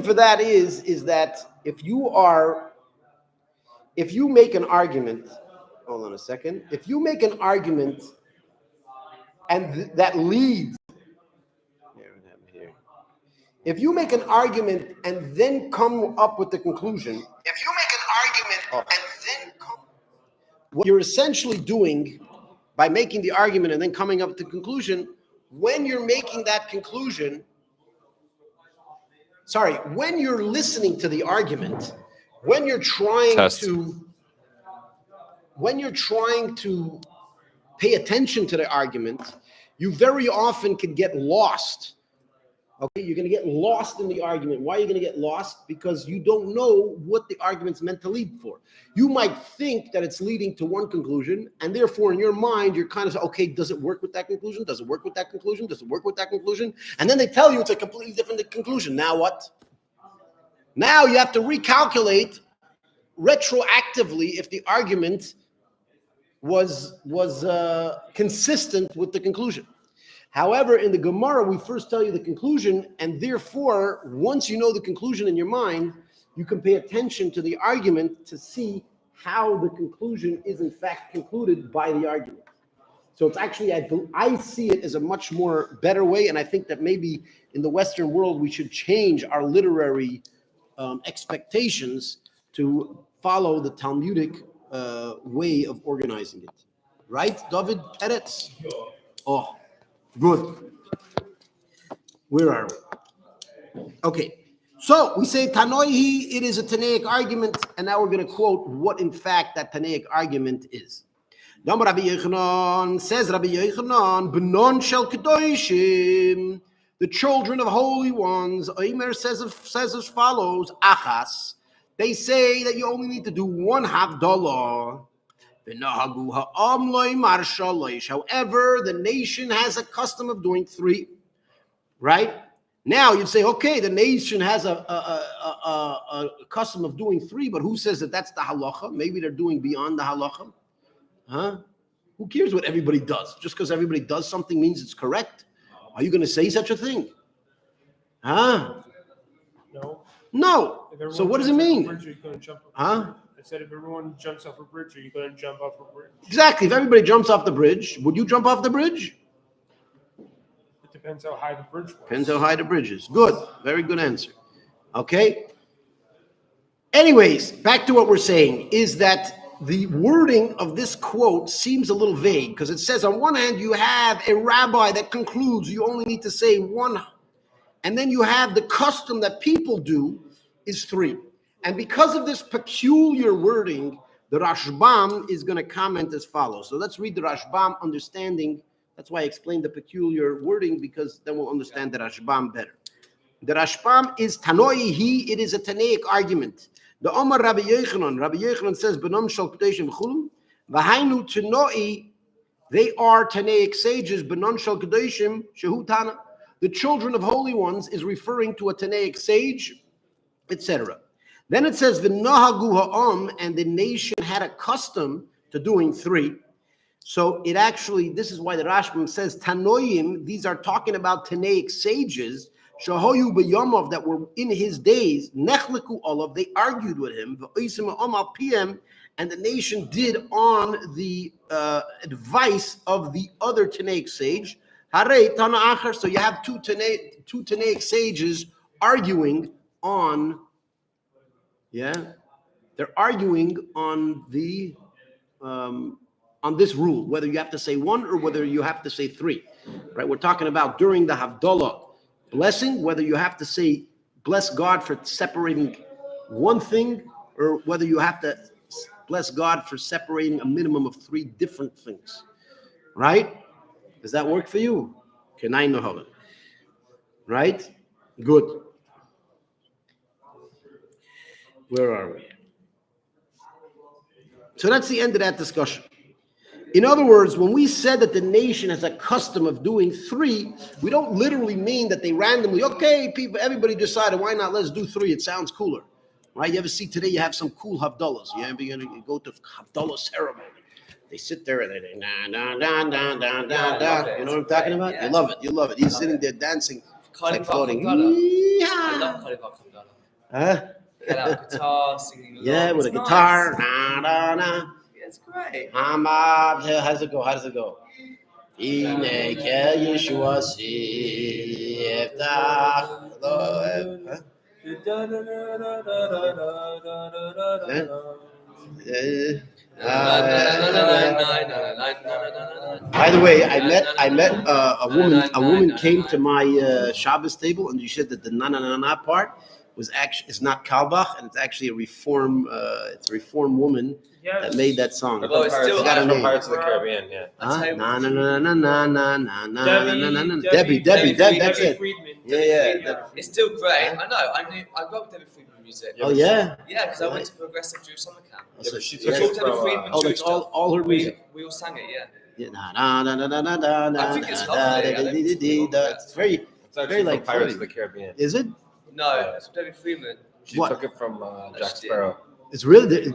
for that is that if you make an argument, hold on a second, if you make an argument and that leads, if you make an argument and then come up with the conclusion, what you're essentially doing by making the argument and then coming up with the conclusion, when you're making that conclusion, when you're listening to the argument, when you're trying to pay attention to the argument, you very often can get lost. Okay, you're going to get lost in the argument. Why are you going to get lost? Because you don't know what the argument's meant to lead for. You might think that it's leading to one conclusion, and therefore in your mind, you're kind of, okay, does it work with that conclusion? Does it work with that conclusion? Does it work with that conclusion? And then they tell you it's a completely different conclusion. Now what? Now you have to recalculate retroactively if the argument was consistent with the conclusion. However, in the Gamara, we first tell you the conclusion, and therefore, once you know the conclusion in your mind, you can pay attention to the argument to see how the conclusion is in fact concluded by the argument. So it's actually, I see it as a much more better way, and I think that maybe in the Western world, we should change our literary expectations to follow the Talmudic way of organizing it. Right, David Peretz? Oh. Good. Where are we? Okay. So we say Tanoihi, it is a Tanaic argument, and now we're going to quote what in fact that Tanaic argument is. Dam Rabbi Yochanan, says Rabbi Yochanan, Benon shel Kedoshim, the children of holy ones, Omer says as follows, Achas, they say that you only need to do one Havdalah. However, the nation has a custom of doing three, right? Now you'd say, okay, the nation has a custom of doing three, but who says that that's the halacha? Maybe they're doing beyond the halacha. Huh? Who cares what everybody does? Just because everybody does something means it's correct? Are you going to say such a thing? Huh? No. So what does it mean? Huh? I said, if everyone jumps off a bridge, are you going to jump off a bridge? Exactly. If everybody jumps off the bridge, would you jump off the bridge? It depends how high the bridge was. Depends how high the bridge is. Good. Very good answer. Okay. Anyways, back to what we're saying is that the wording of this quote seems a little vague because it says on one hand, you have a rabbi that concludes you only need to say one, and then you have the custom that people do is three. And because of this peculiar wording, the Rashbam is going to comment as follows. So let's read the Rashbam understanding. That's why I explained the peculiar wording, because then we'll understand the Rashbam better. The Rashbam is Tanoihi, it is a Tanaic argument. The Omar Rabbi Yochanan says, Benam shal Kedoshim v'chulu, v'hainu Tanoi, they are Tanaic sages, Benam shal Kedoshim shehu Tana. The children of holy ones is referring to a Tanaic sage, etc. Then it says, V'nahagu ha'am, and the nation had a custom to doing three. So it actually, this is why the Rashbam says, Tanoim, these are talking about Tanaic sages, Shahoyu b'yomov, that were in his days, Nechleku olav, they argued with him, V'oisim ha'am al piem, and the nation did on the advice of the other Tanaic sage, Harei Tana Achar, so you have two Tanaic sages arguing on, they're arguing on the on this rule, whether you have to say one or whether you have to say three, right? We're talking about during the Havdalah blessing, whether you have to say bless God for separating one thing or whether you have to bless God for separating a minimum of three different things, right? Does that work for you? Right? Good. Where are we? So that's the end of that discussion. In other words, when we said that the nation has a custom of doing three, we don't literally mean that they randomly, okay, people, everybody decided, why not, let's do three, it sounds cooler, right? You ever see today, you have some cool Havdallahs, you go to Havdalah ceremony. They sit there and they, you know what I'm talking about? You love it. He's sitting there dancing like floating. I love Kalibak Kabbalah. Huh? Get out guitar, singing along. Yeah, with a It's guitar. nice. Na, na, na. Yeah, it's great. How does it go? How does it go? Ine ke Yeshua siftach lo- huh? By the way, I met a woman. A woman came to my Shabbos table, and she said that the na na na na part was actually is not Kalbach, and it's actually a reform. It's a reform woman that made that song. Well, it's still got her name. Pirates of the Caribbean, yeah. Na na na na na na na na na. Debbie, that's it. Friedman. Yeah. It's still great. I know. I grew up with Debbie Friedman music. Oh yeah. Yeah, because I went to Progressive Jewish Summer Camp. Yeah, but she We took taught it Debbie from, Friedman oh, Jewish that's all her stuff. music. We all sang it, yeah. Yeah, na na na na na na na. I think it's lovely. It's very. It's actually Very from like Pirates of floating. the Caribbean. Is it? No, it's Debbie Friedman. She What? took it from Jack Sparrow. It's really the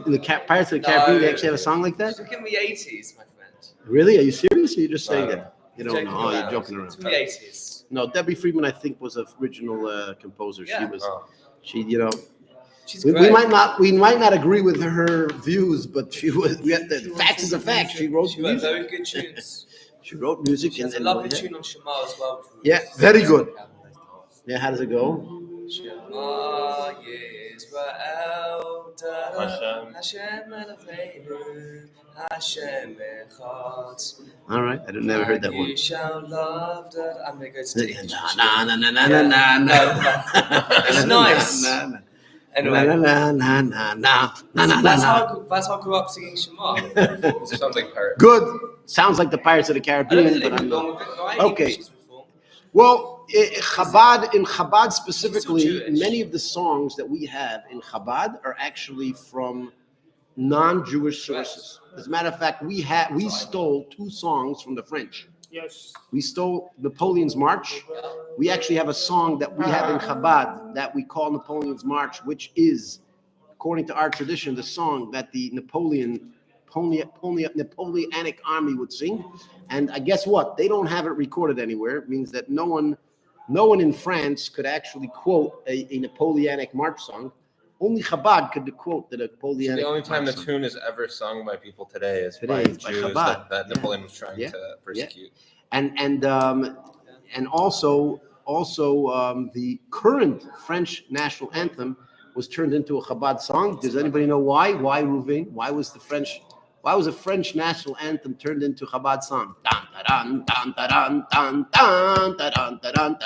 Pirates of the Caribbean. No. They actually have a song like that. It's like in the 80s, my friend. Really? Are you serious? Or are you just saying No. that? You don't know. Oh, you're joking It's around. from the 80s. No, Debbie Friedman, I think, was the original composer. Yeah. She was. Oh. She, you know, She's we great. might not agree with her views, but she was. We have the facts is a fact. She wrote She wrote music. very good tunes. She wrote music. She has a and lovely yeah. tune on Shema as well. Yeah, very good. Yeah, how does it go? Shema Yisrael, Hashem. Hashem Eloheinu, Hashem Echad. All right, I never heard that And one. You shall love that. I'm gonna go to the Na na na na na na na. It's nice. Anyway, that's how I grew up singing Shema. It sounds like Pirates. Good. Sounds like the Pirates of the I don't Caribbean, think but they've I'm gone not. with it, right? Okay. Even she's reformed. Well, in Chabad specifically, Jewish. many of the songs that we have in Chabad are actually from non-Jewish sources. As a matter of fact, we stole 2 songs from the French. Yes. We stole Napoleon's March. We actually have a song that we have in Chabad that we call Napoleon's March, which is, according to our tradition, the song that the Napoleonic army would sing. And guess what? They don't have it recorded anywhere. It means that no one in France could actually quote a Napoleonic March song. Only Chabad could quote the So Napoleonic. the only time the March song. tune is ever sung by people today is Today by is by Jews Chabad. that Napoleon was trying Yeah. to persecute. And also the current French national anthem was turned into a Chabad song. Does anybody know why? Why, Ruvain? Why was a French national anthem turned into a Chabad song? Dun, dun, dun, dun, dun, dun, dun, dun, dun,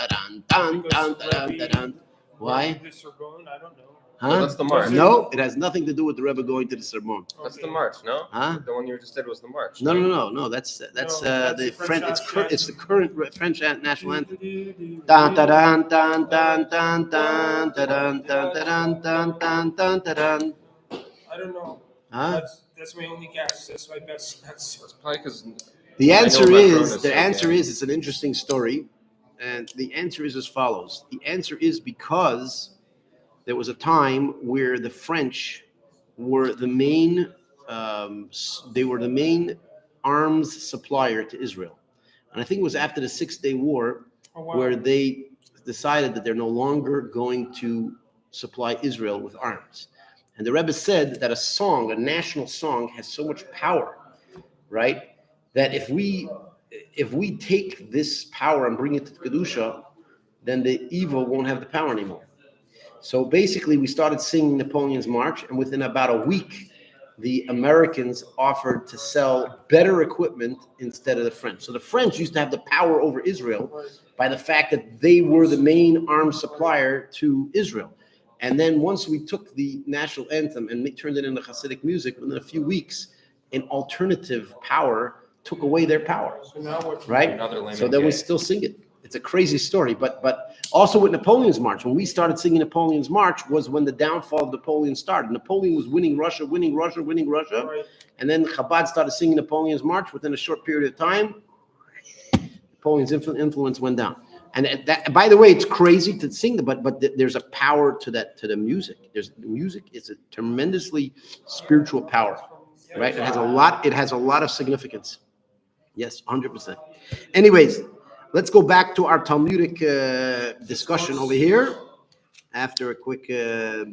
dun, dun, dun, dun. Why? The Sorbonne, I don't know. Huh? Well, that's the march. No, it has nothing to do with the Rebbe going to the Sorbonne. That's the march, no? Huh? The one you just did was the march. No. That's No, the that's French. the French It's the current French national anthem. I Dun, dun, dun, dun, dun, dun, dun, dun, dun, dun, dun, dun, dun. don't know. Huh? That's my only guess. That's my best guess. It's probably because The I know answer Macron is is so gay. it's an interesting story, and the answer is as follows. The answer is because there was a time where the French were the main arms supplier to Israel, and I think it was after the 6-Day War Oh, wow. where they decided that they're no longer going to supply Israel with arms. And the Rebbe said that a national song, has so much power, right? That if we take this power and bring it to Kedusha, then the evil won't have the power anymore. So basically, we started singing Napoleon's March, and within about a week, the Americans offered to sell better equipment instead of the French. So the French used to have the power over Israel by the fact that they were the main arms supplier to Israel. And then once we took the national anthem and turned it into Hasidic music, within a few weeks, an alternative power took away their power, So now what? right? Another lame So then we gay. still sing it. It's a crazy story, but also with Napoleon's March, when we started singing Napoleon's March was when the downfall of Napoleon started. Napoleon was winning Russia, Right. and then Chabad started singing Napoleon's March. Within a short period of time, Napoleon's influence went down. And that, by the way, it's crazy to sing, but there's a power to the music. Music is a tremendously spiritual power, right? It has a lot of significance. Yes, 100%. Anyways, let's go back to our Talmudic discussion over here after a quick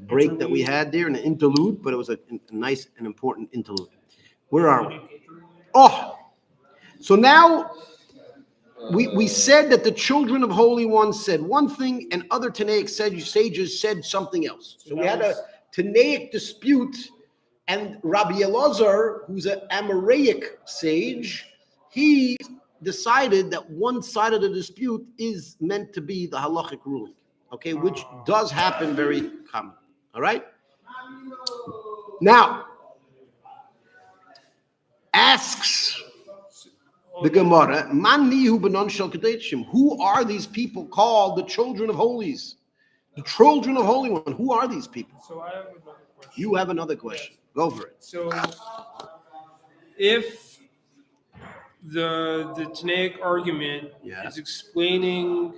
break that we had there, an interlude, but it was a nice and important interlude. Where are we? Oh, so now we said that the children of Holy Ones said one thing and other Tanaic sages said something else. So we had a Tanaic dispute, and Rabbi Elazar, who's an Amoraic sage, he decided that one side of the dispute is meant to be the halachic ruling, okay, which does happen very common, all right? Now, asks the Gemara, Man nihu benon shel kadeshim. Who are these people called the children of holies? The children of Holy One. Who are these people? So I have another question. You have another question. Go for it. So if the Tanaic argument Yeah. is explaining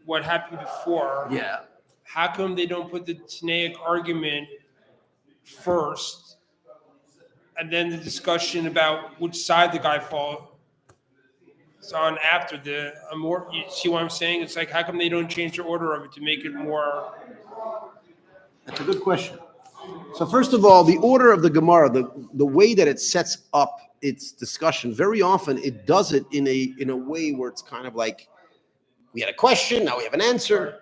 what happened before, Yeah. how come they don't put the Tanaic argument first and then the discussion about which side the guy falls on after the more? You see what I'm saying? It's like, how come they don't change the order of it to make it more? That's a good question. So first of all, the order of the Gemara, the way that it sets up its discussion, very often it does it in a way where it's kind of like, we had a question, now we have an answer.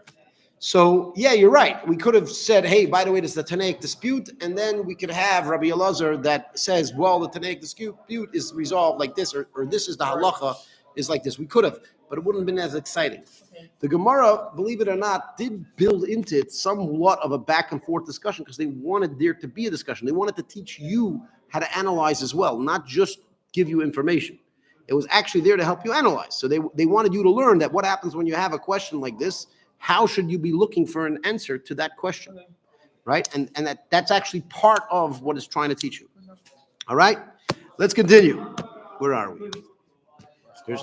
So yeah, you're right. We could have said, hey, by the way, this is the Tanaic dispute, and then we could have Rabbi Elazar that says, well, the Tanaic dispute is resolved like this, or this is the halacha is like this. We could have, but it wouldn't have been as exciting. The Gemara, believe it or not, did build into it somewhat of a back and forth discussion because they wanted there to be a discussion. They wanted to teach you how to analyze as well, not just give you information. It was actually there to help you analyze. So they wanted you to learn that what happens when you have a question like this, how should you be looking for an answer to that question, right? And that's actually part of what it's trying to teach you. All right, let's continue. Where are we?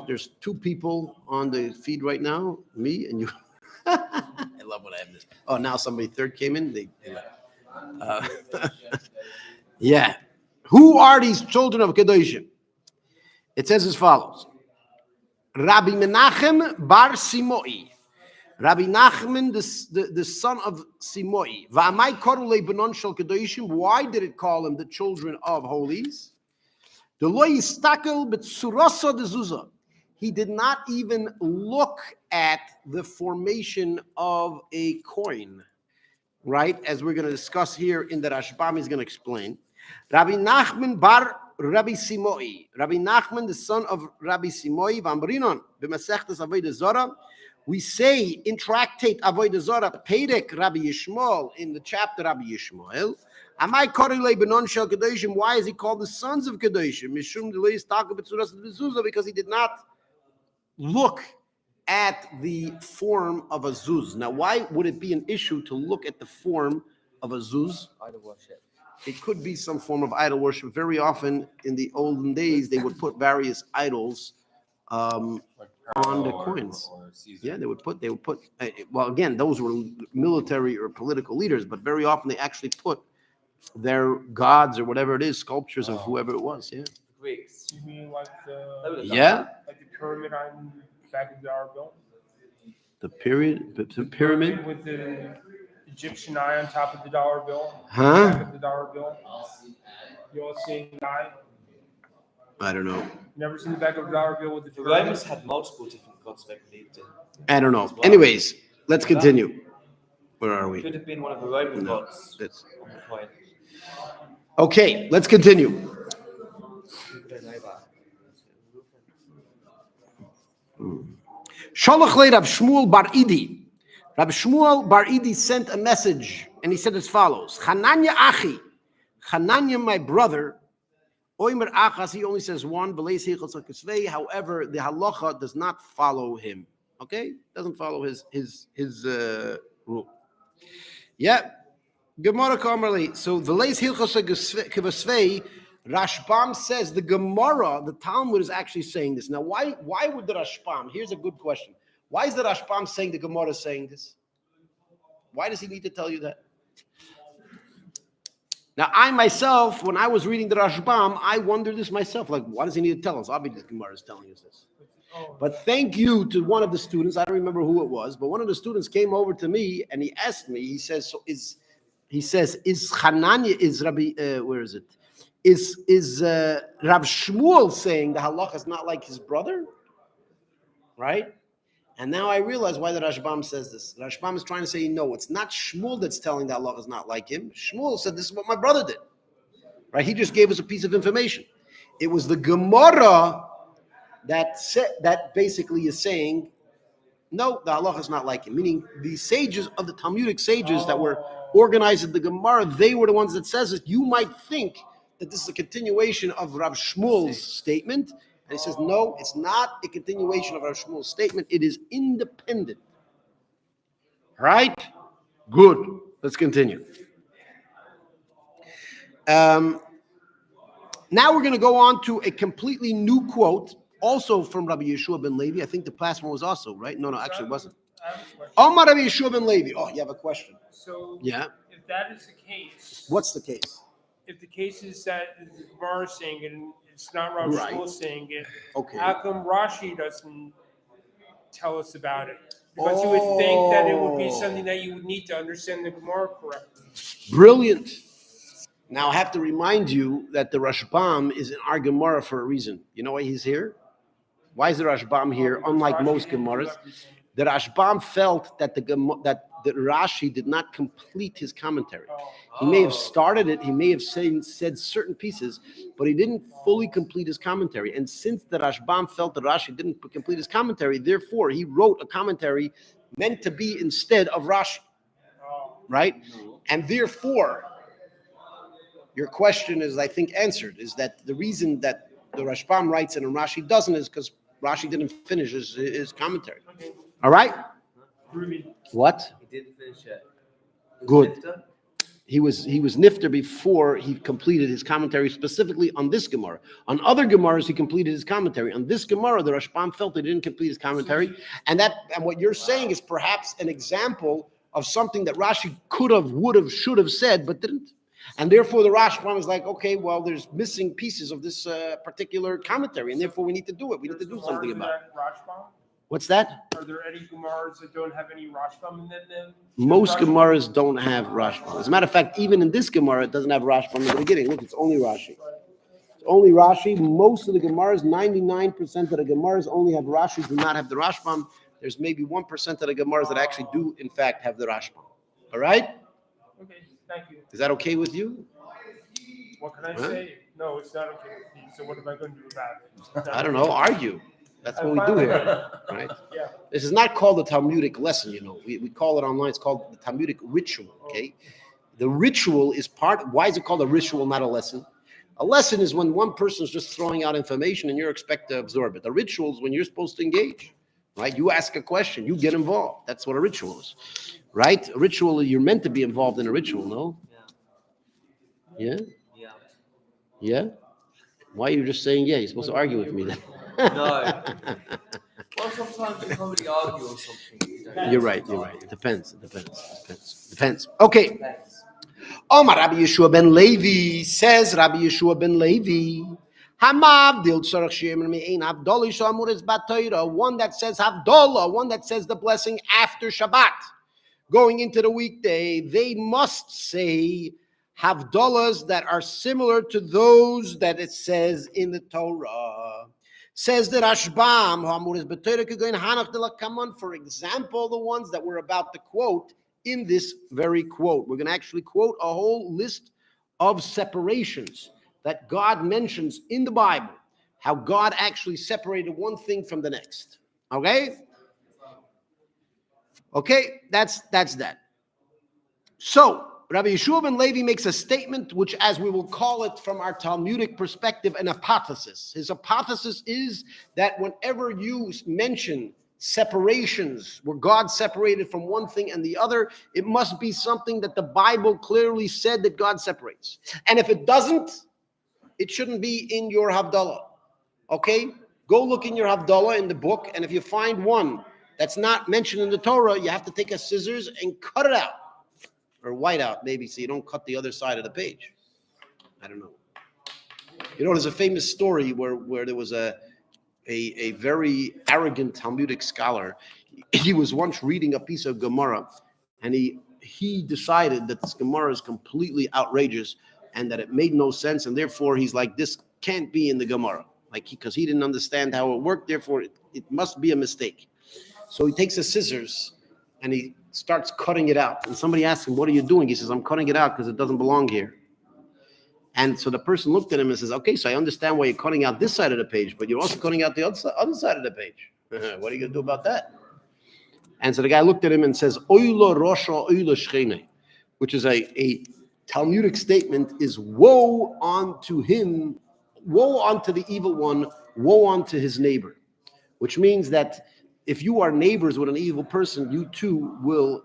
There's two people on the feed right now, me and you. I love when I have this. Oh, now somebody third came in. They left. Yeah. Who are these children of Kedoshim? It says as follows. Rabbi Menachem bar Simoi. Rabbi Nachman, the son of Simoi. Va'amai korulei benon shel Kedoshim. Why did it call him the children of holies? He did not even look at the formation of a coin, right? As we're going to discuss here in the Rashbam, he's going to explain. Rabbi Nachman bar Rabbi Simoi. Rabbi Nachman, the son of Rabbi Simoi, Vambrinon, b'Masechtas Avodah Zarah. We say in Tractate Avodah Zarah, Pedek Rabbi Yishmael, in the chapter Rabbi Yishmael, Amai Korilei Benon Shel Kedoshim. Why is he called the sons of Kedoshim? Mishum Delois Taka B'Tzuras B'Zuzah, because he did not look at the form of a zuz. Now, why would it be an issue to look at the form of a zuz? Idol worship. It could be some form of idol worship. Very often in the olden days, they would put various idols on the coins. Yeah, they would put. Well, again, those were military or political leaders, but very often they actually put their gods or whatever it is, sculptures of whoever it was. Yeah. Greeks. You mean like the pyramid on the back of the dollar bill? The pyramid With the Egyptian eye on top of the dollar bill. Huh? Back of the dollar bill. You all seen the eye? I don't know. Never seen the back of the dollar bill with the The pyramid? Romans had multiple different gods they believed in. I don't know. Anyways, let's continue. Where are we? Could have been one of the Roman No, gods that's on the coin. okay. Let's continue. We don't know that. Shalach le Rabbi Shmuel bar Idi. Rabbi Shmuel bar Idi sent a message, and he said as follows: Chananya achi, Chananya my brother. Oimer achas, he only says one. However, the halacha does not follow him. Okay, doesn't follow his rule. Yeah, Gemara Kamerli. So the leis hilchos kivasvei. Rashbam says the Gemara, the Talmud is actually saying this. Now, why would the Rashbam? Here's a good question. Why is the Rashbam saying the Gemara is saying this? Why does he need to tell you that? Now, I myself, when I was reading the Rashbam, I wondered this myself. Like, why does he need to tell us? Obviously, the Gemara is telling us this. Oh. But thank you to one of the students. I don't remember who it was, but one of the students came over to me and he asked me. He says, "So is Hananya is Rabbi? Where is it? Is Rav Shmuel saying the halacha is not like his brother, right?" And now I realize why the Rashbam says this. The Rashbam is trying to say, no, it's not Shmuel that's telling that halacha is not like him. Shmuel said this is what my brother did, right? He just gave us a piece of information. It was the Gemara that basically is saying, no, the halacha is not like him. Meaning the sages of the Talmudic sages that were organized in the Gemara, they were the ones that says it. You might think that this is a continuation of Rav Shmuel's statement. And he says, no, it's not a continuation of Rav Shmuel's statement. It is independent. Right? Good. Let's continue. Now we're going to go on to a completely new quote, also from Rabbi Yeshua ben Levi. I think the past one was also, right? No, actually it wasn't. I have a question. Omar Rabbi Yeshua ben Levi. Oh, you have a question? So Yeah. if that is the case, What's the case? if the case is that the Gemara is saying it and it's not Rav Right. Shmuel saying it, Okay. how come Rashi doesn't tell us about it? Because you would think that it would be something that you would need to understand the Gemara correctly. Brilliant. Now I have to remind you that the Rashbam is in our Gemara for a reason. You know why he's here? Why is the Rashbam here? Unlike most Gemaras, the Rashbam felt that the Rashi did not complete his commentary. He may have started it, he may have said certain pieces, but he didn't fully complete his commentary. And since the Rashbam felt that Rashi didn't complete his commentary, therefore he wrote a commentary meant to be instead of Rashi, right? And therefore, your question is, I think, answered, is that the reason that the Rashbam writes it and Rashi doesn't is because Rashi didn't finish his commentary. All right? What? He didn't finish it. Good. Nifta? He was nifter before he completed his commentary, specifically on this Gemara. On other Gemaras, he completed his commentary. On this Gemara, the Rashbam felt he didn't complete his commentary, and what you're saying is perhaps an example of something that Rashi could have, would have, should have said, but didn't. And therefore, the Rashbam is like, okay, well, there's missing pieces of this particular commentary, and therefore we need to do it. We need to do something about it. What's that? Are there any Gemaras that don't have any Rashbam in them? Most Gemaras don't have Rashbam. As a matter of fact, even in this Gemara, it doesn't have Rashbam in the beginning. Look, it's only Rashi. It's only Rashi. Most of the Gemaras, 99% of the Gemaras only have Rashi, do not have the Rashbam. There's maybe 1% of the Gemaras that actually do, in fact, have the Rashbam. All right? Okay, thank you. Is that okay with you? What can I say? No, it's not okay with me. So what am I going to do about it? I don't know. Argue. That's what we do here, right? Yeah. This is not called a Talmudic lesson, you know. We call it online. It's called the Talmudic ritual, okay? The ritual is why is it called a ritual, not a lesson? A lesson is when one person is just throwing out information and you're expected to absorb it. The ritual is when you're supposed to engage, right? You ask a question, you get involved. That's what a ritual is, right? A ritual, you're meant to be involved in a ritual, no? Yeah? Yeah. Yeah? Why are you just saying yeah? You're supposed to argue with me then. No. Well, sometimes you can't really argue on something. You're right. It depends. Okay. Omar Rabbi Yeshua ben Levi says, Rabbi Yeshua ben Levi, one that says Havdalah, one that says the blessing after Shabbat, going into the weekday, they must say Havdalahs that are similar to those that it says in the Torah. Says the Rashbam, come on, for example, the ones that we're about to quote in this very quote. We're going to actually quote a whole list of separations that God mentions in the Bible, how God actually separated one thing from the next. Okay? Okay, that's that. So, Rabbi Yeshua ben Levi makes a statement, which, as we will call it from our Talmudic perspective, an hypothesis. His hypothesis is that whenever you mention separations, where God separated from one thing and the other, it must be something that the Bible clearly said that God separates. And if it doesn't, it shouldn't be in your Havdalah. Okay? Go look in your Havdalah in the book, and if you find one that's not mentioned in the Torah, you have to take a scissors and cut it out. Or white out, maybe, so you don't cut the other side of the page. I don't know. You know, there's a famous story where there was a a very arrogant Talmudic scholar. He was once reading a piece of Gamara, and he decided that this Gemara is completely outrageous and that it made no sense, and therefore he's like, this can't be in the Gemara, like because he didn't understand how it worked. Therefore, it must be a mistake. So he takes his scissors and he starts cutting it out. And somebody asks him, "What are you doing?" He says, "I'm cutting it out because it doesn't belong here." And so the person looked at him and says, "Okay, so I understand why you're cutting out this side of the page, but you're also cutting out the other side of the page. What are you going to do about that?" And so the guy looked at him and says, "Oilo rosha oilo shchene," which is a Talmudic statement, is woe unto him, woe unto the evil one, woe unto his neighbor, which means that if you are neighbors with an evil person, you too will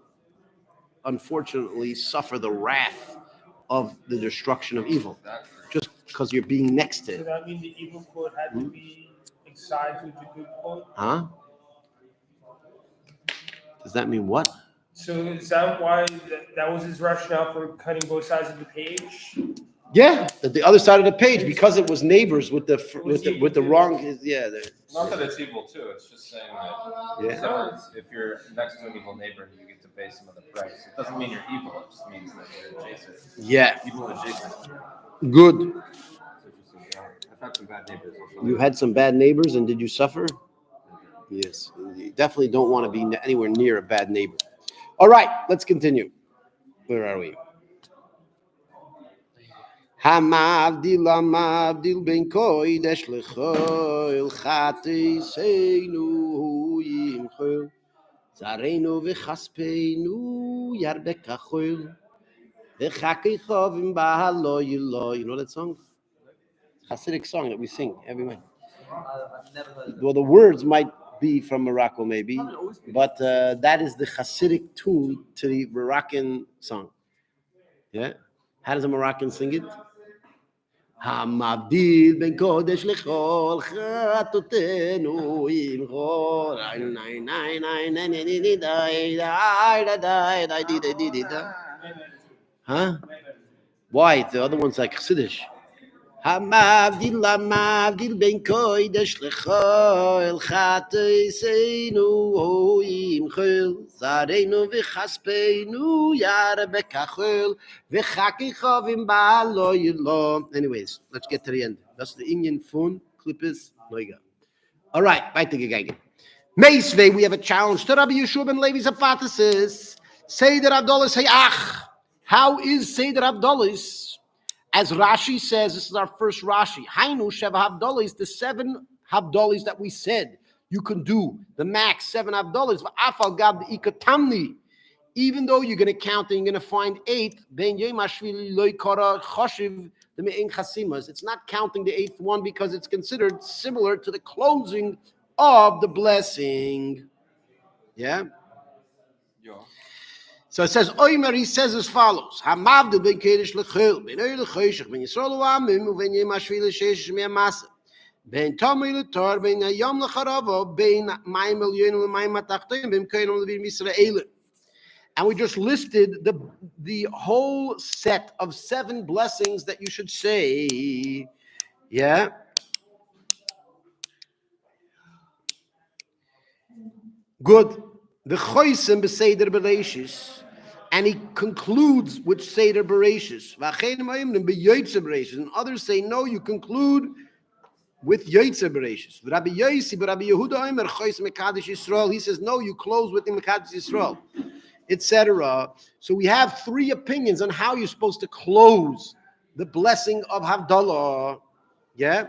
unfortunately suffer the wrath of the destruction of evil, just because you're being next to So it. that means the evil quote had to be sides with the good quote? Huh? Does that mean what? So is that why that was his rationale for cutting both sides of the page? Yeah, at the other side of the page, because it was neighbors with the wrong. Yeah, Not that it's evil too. It's just saying that yeah. so if you're next to an evil neighbor, you get to pay some of the price. It doesn't mean you're evil. It just means that you're adjacent. Yeah. Evil adjacent. Good. So just, I've had some bad neighbors. You had some bad neighbors, and did you suffer? Yes. You definitely don't want to be anywhere near a bad neighbor. All right, let's continue. Where are we? Hamavdil amavdil ben kodesh lechoil chateseinu yimchol zarenu v'chaspeinu yarbe kachol v'chakichovim bahalo yilo. You know that song? Hasidic song that we sing every night. I've never heard of it. Well, the words might be from Morocco, maybe, but that is the Hasidic tune to the Moroccan song. Yeah? How does a Moroccan sing it? Hamavdil ben kodesh lechol chatotenu imchol Huh? Why? The other one's like Chassidish. Hamavdil amavdil ben kodesh lechol chatotenu imchol zarenu v'chaspeinu yar bekachol v'chakichovim ba'alo yilo. Anyways, let's get to the end. That's the Indian phone clippers. Noiga. All right, weitergegangen. Meisvei, we have a challenge to Rabbi Yeshua ben Levi's hypothesis. Seder Abdollah say, how is Seder Abdollah? As Rashi says, this is our first Rashi. Hainu Sheva Havdalah, the 7 Havdolahs that we said you can do, the max 7 Havdolahs. V'afal gab ikatamni. Even though you're going to count and you're going to find 8, ben yemashvili loy kara choshiv the me'in chasimas. It's not counting the 8th one because it's considered similar to the closing of the blessing. Yeah. So it says, Oimer, he says as follows, Hamavdil ben Kedesh lechil, ben Oy lechoshech, ben Yisrael u'amim, ben Yemashvi l'sheshesh me'amasa, ben Tomei l'tor, ben Yom l'charavo, ben Mayim elyonim l'mayim atachtoim, ben Koyim l'vim Yisraelim. And we just listed the whole set of 7 blessings that you should say. Yeah? Good. The choisim b'seder b'reishis. And he concludes with Seder Bereshis. And others say, no, you conclude with Yotze Bereshis. Rabbi Yosi, but Rabbi Yehuda Omer, Chois Mekadosh Yisrael. He says, no, you close with the Mekadosh Yisrael, etc. So we have 3 opinions on how you're supposed to close the blessing of Havdalah. Yeah?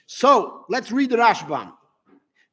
So let's read the Rashbam.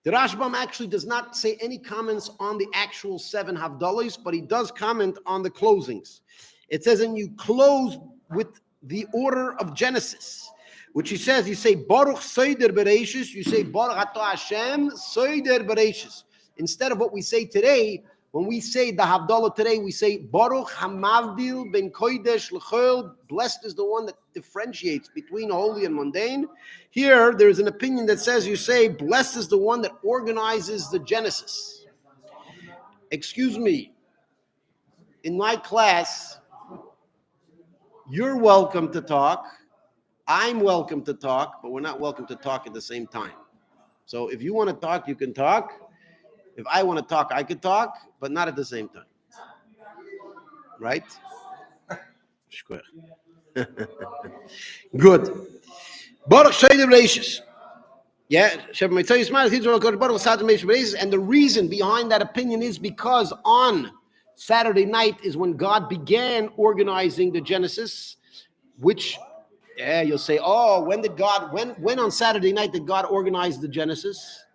The Rashbam actually does not say any comments on the actual 7 Havdalahs, but he does comment on the closings. It says, and you close with the order of Genesis, which he says, you say, Baruch Seider Bereshis, you say, Baruch Atah Hashem Seider Bereshis. Instead of what we say today, when we say the Havdalah today, we say, Baruch Hamavdil ben Kodesh L'chol, blessed is the one that differentiates between holy and mundane. Here, there's an opinion that says you say, blessed is the one that organizes the Genesis. Excuse me, in my class, you're welcome to talk. I'm welcome to talk, but we're not welcome to talk at the same time. So if you want to talk, you can talk. If I want to talk, I could talk, but not at the same time. Right? Good. Baruch Sheidim Reishis. Yeah, and the reason behind that opinion is because on Saturday night is when God began organizing the Genesis, which, yeah, you'll say, oh, when on Saturday night did God organize the Genesis?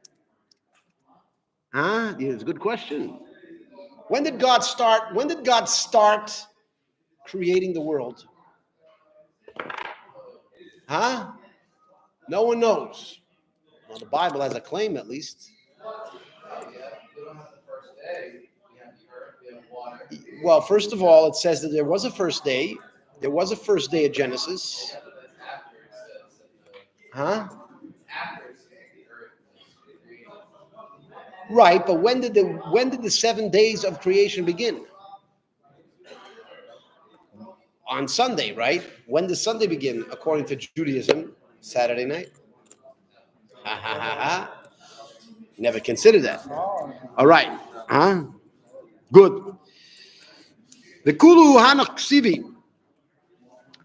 Huh? Yeah, it's a good question. When did God start creating the world? Huh? No one knows. Well, the Bible has a claim, at least. Well, first of all, it says that there was a first day. There was a first day of Genesis. Huh? Right, but when did the 7 days of creation begin? On Sunday, right? When does Sunday begin, according to Judaism? Saturday night. Ha ha ha ha. Never considered that. All right. Huh? Good. The Kulu Hanaksivi.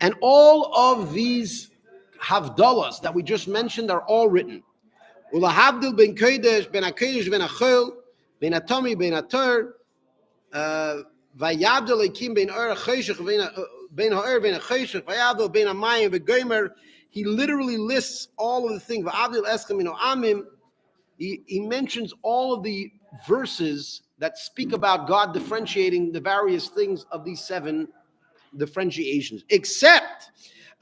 And all of these Havdalas that we just mentioned are all written. Ulahavdil ben Kodesh, ben HaKodesh, ben HaChol, ben HaTomi, ben HaTor, Vayavdil Ekim ben Ur HaChoshech, ben HaUr, ben HaChoshech, Vayavdil ben HaMayim, V'Gomer. He literally lists all of the things. Va'avdil Eschem ben Amim. He mentions all of the verses that speak about God differentiating the various things of these 7 differentiations, except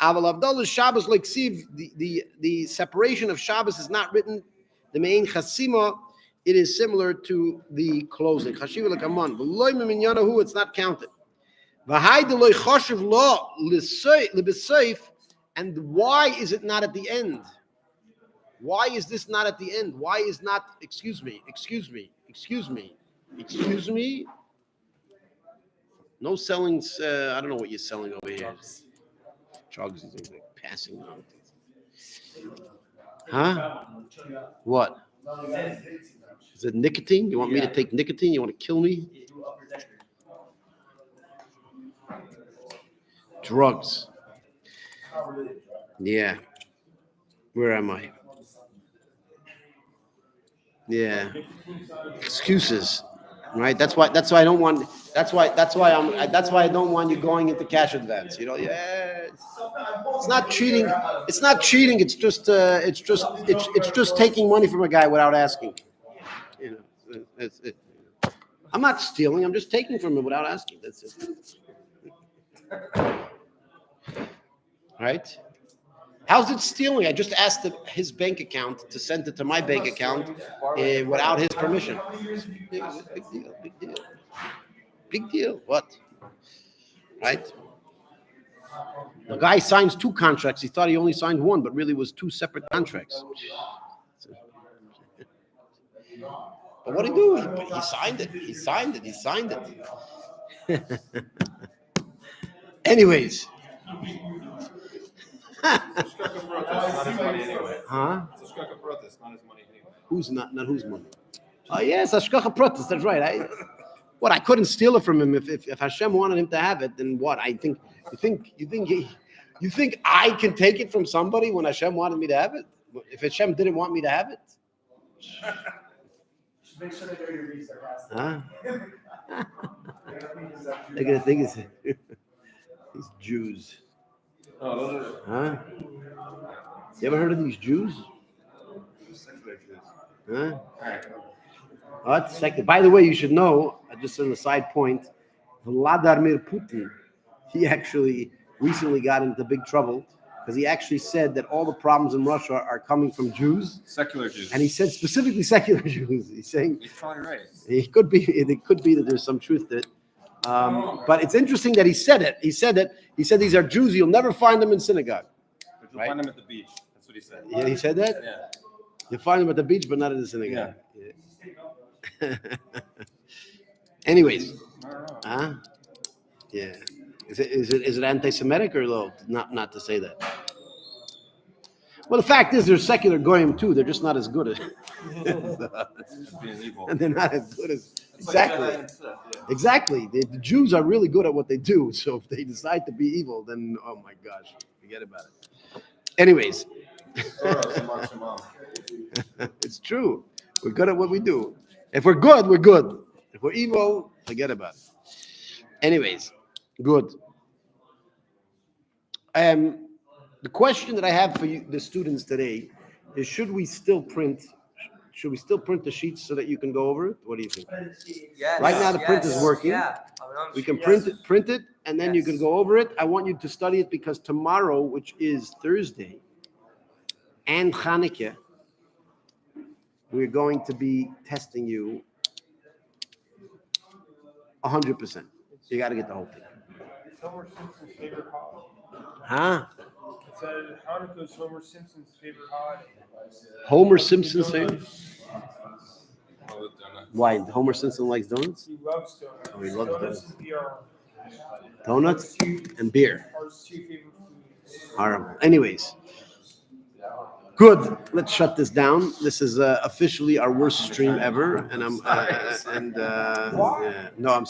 Aval Avdallah Shabbos Leksiv, the separation of Shabbos is not written. The main Chasima, it is similar to the closing. Chashiva Lekaman, V'loy Miminyanahu, it's not counted. V'hai Deloy Choshev Lo Libesayf, and why is it not at the end? Why is this not at the end? Why is not, excuse me. No selling, I don't know what you're selling over here. Drugs, passing on. Huh? What? Is it nicotine? You want me to take nicotine? You want to kill me? Drugs. Yeah. Where am I? Yeah. Excuses. Right? That's why I don't want I don't want you going into cash advance. You know, it's not cheating. It's not cheating. It's just taking money from a guy without asking. You know, I'm not stealing. I'm just taking from him without asking. That's it. Right? How's it stealing? I just asked his bank account to send it to my bank account without his permission. Big deal. What? Right? The guy signs 2 contracts. He thought he only signed 1, but really was 2 separate contracts. But what did he do? He signed it. Anyways. Huh? Who's not whose money? Oh yes, Ashkacha Pratis. That's right. I couldn't steal it from him. If Hashem wanted him to have it, then what? You think I can take it from somebody when Hashem wanted me to have it? If Hashem didn't want me to have it? Make sure they do your research. Huh? Look at the thing is these Jews. Huh? You ever heard of these Jews? Huh? What? Second. By the way, you should know, just on a side point, Vladimir Putin, he actually recently got into big trouble because he actually said that all the problems in Russia are coming from Jews. Secular Jews. And he said specifically secular Jews. He's saying He's probably right. it could be that there's some truth to it. But it's interesting that he said it. He said these are Jews. You'll never find them in synagogue. But you'll find them at the beach. That's what he said. Yeah, he said that? Yeah. You'll find them at the beach, but not at the synagogue. Yeah. Anyways. Huh? Yeah. Is it anti-Semitic or low? Not to say that. Well, the fact is, there's secular goyim too. They're just not as good as, Being evil. and they're not as good as It's like exactly. Jahan said, yeah. Exactly. The Jews are really good at what they do. So if they decide to be evil, then oh my gosh, forget about it. Anyways, it's true. We're good at what we do. If we're good, we're good. If we're evil, forget about it. Anyways, good. The question that I have for you, the students today, is should we still print the sheets so that you can go over it? What do you think? Yes, Right now the print is yes, working. Yeah. I mean, I'm We sure- can print it, and then you can Yes. go over it. I want you to study it because tomorrow, which is Thursday, and Hanukkah, we're going to be testing you 100%. You got to get the whole thing. It's Homer Simpson's favorite holiday. Huh? It said Hanukkah is Homer Simpson's favorite holiday. Homer Simpson's favorite? All the donuts. Why? Homer Simpson likes donuts? He loves donuts. Oh, he loves donuts. and beer are Donuts and beer. his two favorite foods. Horrible. Anyways, good. Let's shut this down. This is officially our worst stream ever, and I'm yeah. No, I'm